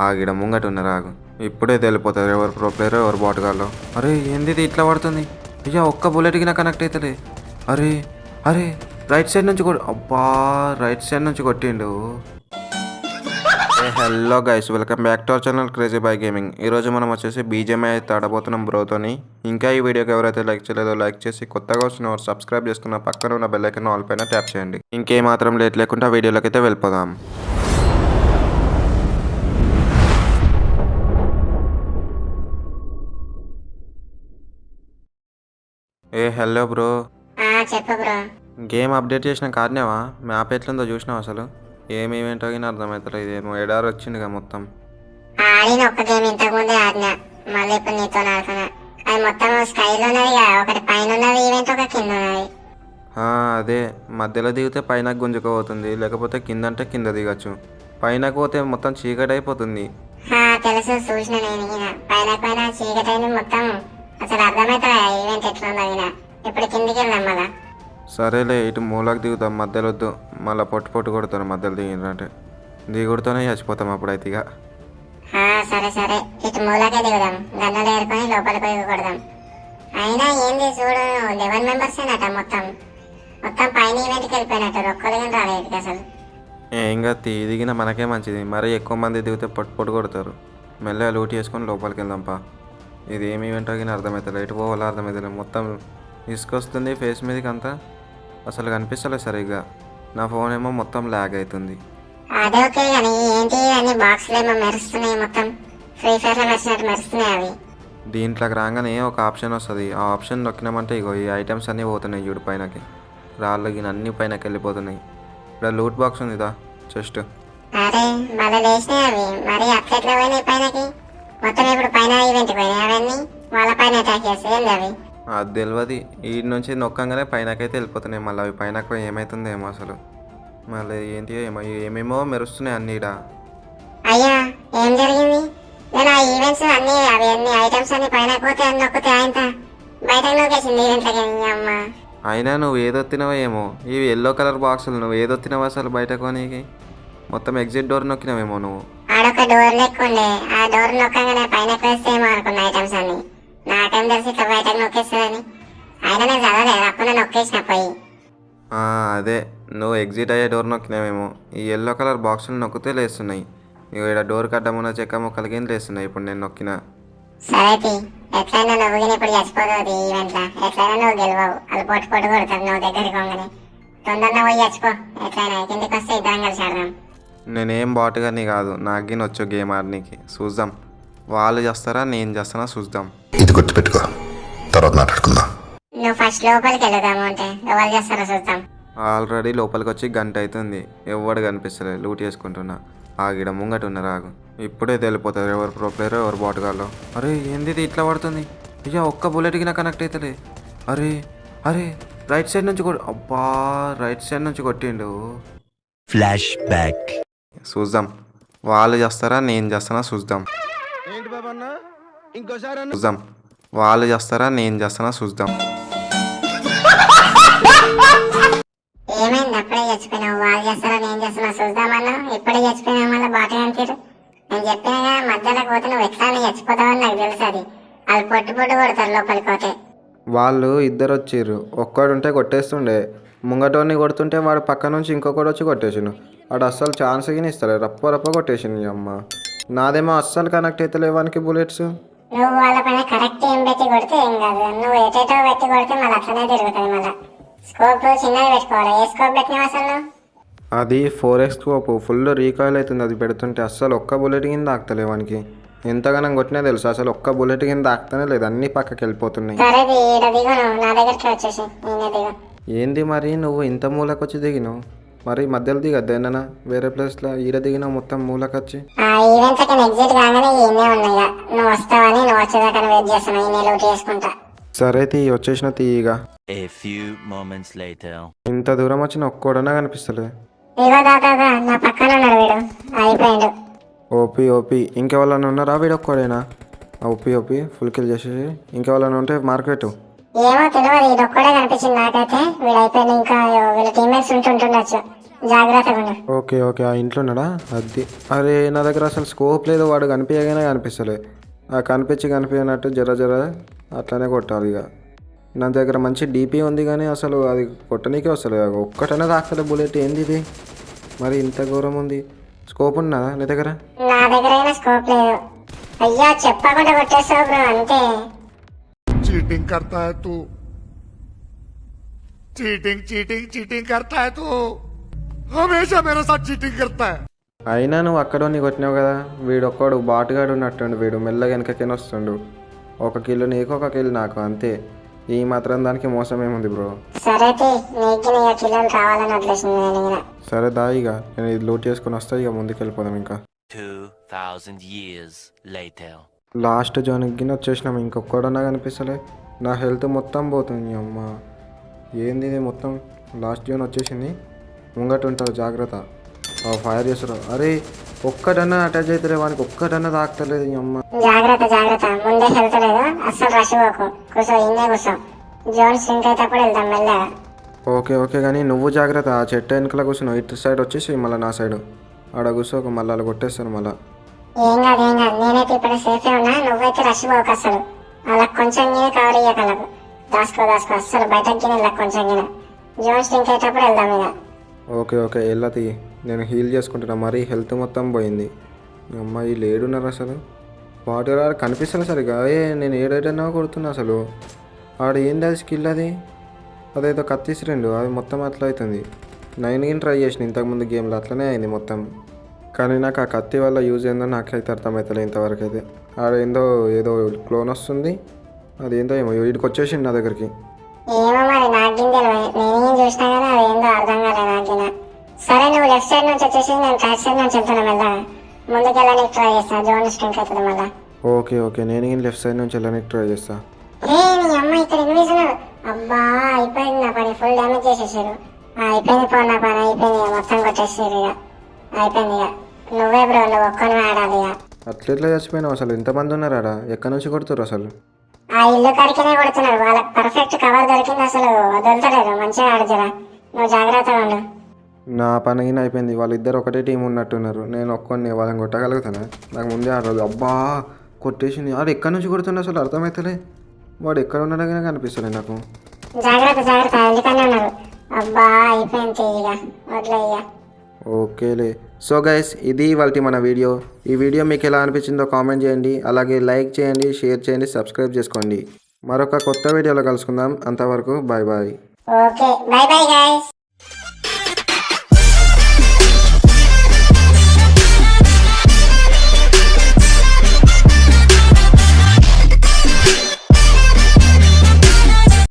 ఆగిడ ముంగట ఉన్నారు ఆగు. ఇప్పుడే తెలిపోతుంది ఎవరు ప్రో ప్లేయర్ ఎవరు బాట్ గాల్లో. అరే ఏంది ఇది ఇట్లా పడుతుంది? అయ్యా ఒక్క బుల్లెట్కి నా కనెక్ట్ అవుతలే. అరే అరే రైట్ సైడ్ నుంచి అబ్బా రైట్ సైడ్ నుంచి కొట్టిండు. Hello guys, welcome back to our channel crazy by gaming. ఈరోజు మనం వచ్చేసి బీజేఎంఐ అయితే ఆడబోతున్నాం బ్రోతోని. ఇంకా ఈ వీడియోకి ఎవరైతే లైక్ చేయలేదో లైక్ చేసి, కొత్తగా వచ్చిన వారు సబ్స్క్రైబ్ చేసుకున్న పక్కన ఉన్న బెల్ ఐకాన్ ఆల్ పైన ట్యాప్ చేయండి. ఇంకేమాత్రం లేట్ లేకుండా వీడియోలోకి అయితే వెళ్ళిపోదాం. Hello bro. చెప్పు బ్రో. గేమ్ అప్డేట్ చేసిన కారణమా? మ్యాప్ ఎట్లుందో చూసినావు? అసలు ఏం ఈవెంట్ అయినా అర్థమవుతలేదు. ఇదేమో ఎడారి వచ్చిందిగా మొత్తం. ఆడిన ఒక్క గేమ్ ఇంతకు ముందే ఆడినా, మళ్ళీ ఇప్పుడు నీతో ఆడుతున్నా. అది మొత్తం స్కైలో ఉన్నది, ఒకటి పైన ఉన్నది ఈవెంట్, ఒక కింద ఉన్నది. అదే మధ్యలో దిగితే పైన గుంజుకోపోతుంది, లేకపోతే కింద అంటే కింద దిగచ్చు. పైనకు పోతే మొత్తం చీకటి అయిపోతుంది. తెలుసు, చూసిన నేను. పైన పైన చీకటి అయింది మొత్తం. అసలు అర్థమవుతుందా ఈవెంట్ ఎట్లా ఉందా? ఇప్పుడు కిందికి వెళ్దాం మళ్ళా. సరేలే, ఇటు మూలకు దిగుతాం, మధ్యలో వద్దు. మళ్ళీ పొట్టు కొడతారు మధ్యలో దిగినంటే. దిగుడుతోనే చచ్చిపోతాం అప్పుడైతే ఇక. సరే సరే, ఇటు మూలకే దిగుదాం, గన్నలు ఏరుకొని లోపలికి పోయి కొడదాం. అయినా ఏంది చూడు, 11 మెంబర్స్ ఏనట మొత్తం. మొత్తం పైన ఈవెంట్కి వెళ్ళిపోయినట్టు, ఒక్కరు కానీ రాలేదు అసలు. ఏం కాదు, దిగిన మనకే మంచిది. మరీ ఎక్కువ మంది దిగితే పొట్టు కొడతారు. మెల్లగా లూట్ చేసుకొని లోపలికి వెళ్దాంపా. ఇది ఏమి ఈవెంట్ అగిన అర్థమవుతుంది, ఎటు పోవాలో అర్థమవుతుంది. మొత్తం ఇసుకొస్తుంది ఫేస్ మీదకి, అంతా అసలు కనిపిస్తలేదు సరిగ్గా. నా ఫోన్ ఏమో మొత్తం ల్యాగ్ అవుతుంది. అదే ఓకే కానీ ఏంటి అన్ని బాక్స్లు ఏమో మెరుస్తున్నాయి, మొత్తం ఫ్రీ ఫైర్ లో మెరిసినట్టు మెరుస్తున్నాయి అవి. దీంట్లోకి రాగానే ఒక ఆప్షన్ వస్తుంది. ఆ ఆప్షన్ నొక్కినామంటే ఇగో ఈ ఐటమ్స్ అన్నీ పోతున్నాయి చూడు పైనకి. రాళ్ళు గిన అన్ని పైనకి వెళ్ళిపోతున్నాయి. ఇక్కడ లూట్ బాక్స్ ఉందిదా చెస్ట్. అరే మళ్ళీ లేచినాయి అవి, మరి అట్లెట్లా పోయినాయి పైనకి? మొత్తం ఇప్పుడు పైన ఈవెంట్ పోయినాయి అవన్నీ, వాళ్ళ పైన అటాక్ చేస్తాయి అవి. అది తెలియదు. ఈ నుంచి నొక్కంగానే పైనకైతే వెళ్ళిపోతున్నాయి. మళ్ళీ అవి పైనకు పోయి ఏమవుతుందో ఏమో అసలు. మళ్ళీ ఏంటి ఏమేమో మెరుస్తున్నాయి అన్నీ ఈడ. అయ్యా ఏం జరిగింది? నేను ఆ ఈవెంట్స్ అన్ని అవి అన్ని ఐటమ్స్ అన్ని పైన పోతే అన్ని నొక్కితే ఆయన బయట నొక్కేసింది ఈవెంట్లకి. అమ్మ అయినా నువ్వు ఏదొత్తినావో ఏమో, ఇవి ఎల్లో కలర్ బాక్సులు. నువ్వు ఏదొత్తినావో అసలు బయట కొనికి? మొత్తం ఎగ్జిట్ డోర్ నొక్కినావేమో నువ్వు. ఆడొక డోర్ లెక్కుండే, ఆ డోర్ నొక్కగానే పైన వేస్తేమో అనుకున్న ఐటమ్స్ అన్ని. నాకేం తెలిసి ఇట్లా బయటకు నొక్కేస్తుందని. అయినా నేను చదవలేదు, అప్పుడు నొక్కేసిన పోయి. అదే నువ్వు ఎగ్జిట్ అయ్యే డోర్ నొక్కినావేమో. ఈ ఎల్లో కలర్ బాక్సులు నొక్కితే లేస్తున్నాయి. ఇక ఇక్కడ డోర్ కట్టమున్న చెక్క ముక్కలకి లేస్తున్నాయి ఇప్పుడు నేను నొక్కిన. సరే ఎట్లయినా నువ్వు ఇప్పుడు చచ్చిపోతుంది ఈవెంట్లా. ఎట్లయినా నువ్వు గెలవవు, వాళ్ళు పొట్టు కొడతారు నువ్వు దగ్గరికి పోగానే. తొందరగా పోయి చచ్చిపో. ఎట్లయినా కిందికి వస్తే ఇద్దరం కలిసి ఆడదాం. నేనేం బాటుగాని కాదు, నాగిన వచ్చు గేమ్ ఆడనీకి. చూద్దాం, వాళ్ళు చేస్తారా నేను చేస్తానా చూద్దాం. ఇది గుర్తుపెట్టుకో, తర్వాత మాట్లాడుకుందాం. నువ్వు ఫస్ట్ లోపలికి వెళ్దాము అంటే ఎవరు చేస్తారో చూద్దాం. ఆల్రెడీ లోపలికి వచ్చి గంట అవుతుంది, ఎవడు కనిపిస్తలేదు. లూట్ చేసుకుంటున్నా. ఆగిడ ముంగట ఉన్నారు ఆగు. ఇప్పుడే తెలిపోతుంది ఎవరు ప్రో ప్లేయర్ ఎవరు బాట్ గాల్లో. అరే ఏంది ఇది ఇట్లా పడుతుంది? అయ్యా ఒక్క బుల్లెట్కి నా కనెక్ట్ అవుతలే. అరే అరే రైట్ సైడ్ నుంచి అబ్బా రైట్ సైడ్ నుంచి కొట్టిండు. Flash back. చూద్దాం, వాళ్ళు చేస్తారా నేను చేస్తానా చూద్దాం. చూద్దాం, వాళ్ళు చేస్తారా నేను చేస్తానా చూద్దాం. ఏమైంది? అప్పుడే చచ్చిపోయినావు. వాళ్ళు చేస్తారా నేను చేస్తున్నా చూద్దామన్నా. ఇప్పుడే చచ్చిపోయినావు, మళ్ళీ బాగా అంటారు. నేను చెప్పినా మధ్యలోకి పోతే నువ్వు ఎట్లా చచ్చిపోతావని నాకు తెలుసు. అది వాళ్ళు పొట్టు కొడతారు లోపలికి పోతే. వాళ్ళు ఇద్దరు వచ్చిర్రు, ఒక్కడుంటే కొట్టేస్తుండే. ముంగటోని కొడుతుంటే వాడు పక్క నుంచి ఇంకొకటి వచ్చి కొట్టేసిండు. వాడు అస్సలు ఛాన్స్ గిని ఇస్తలే, రప్ప కొట్టేసింది. అమ్మ నాదేమో అస్సలు కనెక్ట్ అవుతలే వానికి బుల్లెట్స్. నువ్వు వాళ్ళ పైన కరెక్ట్ ఏం పెట్టి కొడితే ఏం కాదు, నువ్వు ఎటేటో పెట్టి కొడితే మళ్ళీ అట్లనే తిరుగుతుంది. మళ్ళీ స్కోప్ చిన్నది పెట్టుకోవాలి. ఏ స్కోప్ పెట్టినావు అసలు? అది 4x స్కోప్, ఫుల్ రీకాయిల్ అవుతుంది అది పెడుతుంటే. అస్సలు ఒక్క బుల్లెట్ కింద ఆగుతలే వానికి. ఎంతగానో కొట్టినా తెలుసు, అసలు ఒక్క బుల్లెట్ కింద ఆగుతానే లేదు, అన్ని పక్కకి వెళ్ళిపోతున్నాయి. ఏంది మరి నువ్వు ఇంత మూలకొచ్చి దిగినావు? మరి మధ్యలో దిగద్దేనా వేరే ప్లేస్లో? ఈడ దిగినావు మొత్తం మూలకొచ్చి. సరే వచ్చేసిన తీయగా. ఇంత దూరం వచ్చిన ఒక్కడనా కనిపిస్తలే. ఓపీ ఇంకెవరన్నా ఉన్నారా? వీడు ఒక్కడేనా? ఓపీ ఫుల్ కిల్ చేసేసి ఇంకెవరన్నా ఉంటే మార్కెట్. ఏమో తెలియదు, ఇది ఒక్కడే కనిపించింది నాకైతే. వీడైపోయింది, ఇంకా వీళ్ళ టీమ్మేట్స్ ఉంటుండొచ్చు. జాగ్రత్తగా ఉండు. ఓకే ఓకే ఆ ఇంట్లో ఉన్నాడా అది. అరే నా దగ్గర అసలు స్కోప్ లేదు, వాడు కనిపించగానే కనిపిస్తలే. ఆ కనిపించినట్టు జర జర అట్లనే కొట్టాలి ఇక. నా దగ్గర మంచి డీపీ ఉంది కానీ అసలు అది కొట్టనీకే వస్తలేదు. ఒక్కటనే తాకలే బుల్లెట్. ఏంది ఇది మరి ఇంత ఘోరం ఉంది? స్కోప్ ఉన్నదా నీ దగ్గర? నా దగ్గర అయినా స్కోప్ లేదు. అయ్యా చెప్పకుండా కొట్టేస్తావు బ్రో అంతే. चीटिंग करता है तू चीटिंग चीटिंग चीटिंग करता है तू हमेशा मेरे साथ चीटिंग करता है అయినా నువ్వు అక్కడోని కొట్టినావు కదా. వీడు ఒక్కడు బాటుగాడు ఉన్నట్టుండు. వీడు మెల్లగా వెనకకేనే వస్తుండు. ఒక కిలో నీకు ఒక కిలో నాకు అంతే. ఈ మాత్రం దానికి మోసం ఏముంది బ్రో? సరే నీకు నీ కిలోలు కావాలని వదిలేసింది నేను ఇక. సరే దా ఇక నేను ఇది లూట్ చేసుకుని వస్తా. ఇక ముందుకు వెళ్ళిపోదాం. ఇంకా 2000 years later. లాస్ట్ జోన్కి వచ్చేసినాం. ఇంకొక్కడన్నా కనిపిస్తలే. నా హెల్త్ మొత్తం పోతుంది. అమ్మ ఏంది ఇది మొత్తం. లాస్ట్ జోన్ వచ్చేసింది. ముంగట ఉంటావు జాగ్రత్త. ఫైర్ చేస్తారు. అరే ఒక్కడన్నా అటాచ్ అవుతారే వానికి. ఒక్కడన్నా తాకుతలేదు. అమ్మ జాగ్రత్త ముందే హెల్త్ లేదు. అస్సలు రష్ పోకు. కూర్చో ఇన్నే కూర్చో. జోన్ సింక్ అయితేప్పుడు వెళ్దాం మెల్లగా. ఓకే ఓకే కానీ నువ్వు జాగ్రత్త. ఆ చెట్టు వెనకల కూర్చున్నావు. ఇటు సైడ్ వచ్చేసి మళ్ళీ నా సైడ్ ఆడ కూర్చోక. మళ్ళీ అలా కొట్టేస్తాను మళ్ళీ. ఏం కాదు నేనైతే ఇప్పుడు సేఫే ఉన్నా. నువ్వైతే రష్ పోకు అసలు. అలా కొంచెం గిన కవర్ ఇయ్యకలకు. దాసుకో అస్సలు బయటకి గిన కొంచెం గిన. జోన్ సింక్ అయ్యేటప్పుడు వెళ్దాం ఇక. ఓకే ఓకే వెళ్ళతి. నేను హీల్ చేసుకుంటున్నా. మరీ హెల్త్ మొత్తం పోయింది. అమ్మాయి లేడున్నారు అసలు. వాటర్ ఆడ కనిపిస్తుంది సరిగా. నేను ఏడైనా కొడుతున్నా అసలు. ఆడ ఏంది అది స్కిల్ అది. అదేదో కత్తిసిరండు. అది మొత్తం అట్లా అవుతుంది. 9 ట్రై చేసిన ఇంతకుముందు గేమ్లో అట్లనే అయింది మొత్తం. కానీ నాకు ఆ కత్తి వల్ల యూజ్ ఏందో నాకైతే అర్థమవుతలే ఇంతవరకు అయితే. ఆడ ఏదో క్లోన్ వస్తుంది. అదేందో ఏమో వీడికి వచ్చేసింది నా దగ్గరికి. ఏమో మరి నాకు నేనేం చూసినా కదా అదేందో అర్థం కాలేదు నాకు. సరే నువ్వు లెఫ్ట్ సైడ్ నుంచి వచ్చేసి నేను రైట్ సైడ్ నుంచి వెళ్తున్నా మెల్లగా. ముందుకెళ్ళడానికి ట్రై చేస్తా. జోన్ స్ట్రింక్ అవుతుంది మళ్ళా. ఓకే ఓకే నేను లెఫ్ట్ సైడ్ నుంచి వెళ్ళడానికి ట్రై చేస్తా. నీ అమ్మ ఇక్కడ ఎనిమిది. అబ్బా అయిపోయింది నా పని. ఫుల్ డ్యామేజ్ చేసేసారు. అయిపోయింది పో నా పని. అయిపోయింది ఇక మొత్తం కొట్టేసారు ఇక. అయిపోయింది ఇక. నువ్వే బ్రో నువ్వు ఒక్కని ఆడాలి ఇక. అట్లెట్లా చచ్చిపోయినావు అసలు? ఎంతమంది ఉన్నారు ఆడ? ఎక్కడి నుంచి కొడుతురు అసలు? ఆ ఇల్లు కడికినే కొడుతున్నారు. వాళ్ళకి పర్ఫెక్ట్ కవర్ దొరికింది. అసలు వదులుతలేరు. మంచిగా ఆడుతురా. నువ్వు జాగ్రత్తగా ఉండు. నా పనిగిన అయిపోయింది. వాళ్ళిద్దరు ఒకటే టీం ఉన్నట్టున్నారు. నేను ఒక్కడిని వాళ్ళని కొట్టగలుగుతానా? నాకు ముందే ఆడదు. అబ్బా కొట్టేసింది. ఆడు ఎక్కడి నుంచి కొడుతుండే అసలు అర్థమవుతలే. వాడు ఎక్కడ ఉన్నాడో కనిపిస్తలే నాకు. జాగ్రత్త ఎందుకన్నా ఉన్నారు. అబ్బా అయిపోయింది ఇక. వదిలే ఇక. ఓకేలే. సో గైస్ ఇది ఇవాల్టి మన వీడియో. ఈ వీడియో మీకు ఎలా అనిపించిందో కామెంట్ చేయండి. అలాగే లైక్ చేయండి, షేర్ చేయండి, సబ్స్క్రైబ్ చేసుకోండి. మరొక కొత్త వీడియోలో కలుసుకుందాం. అంతవరకు bye bye. Okay bye guys.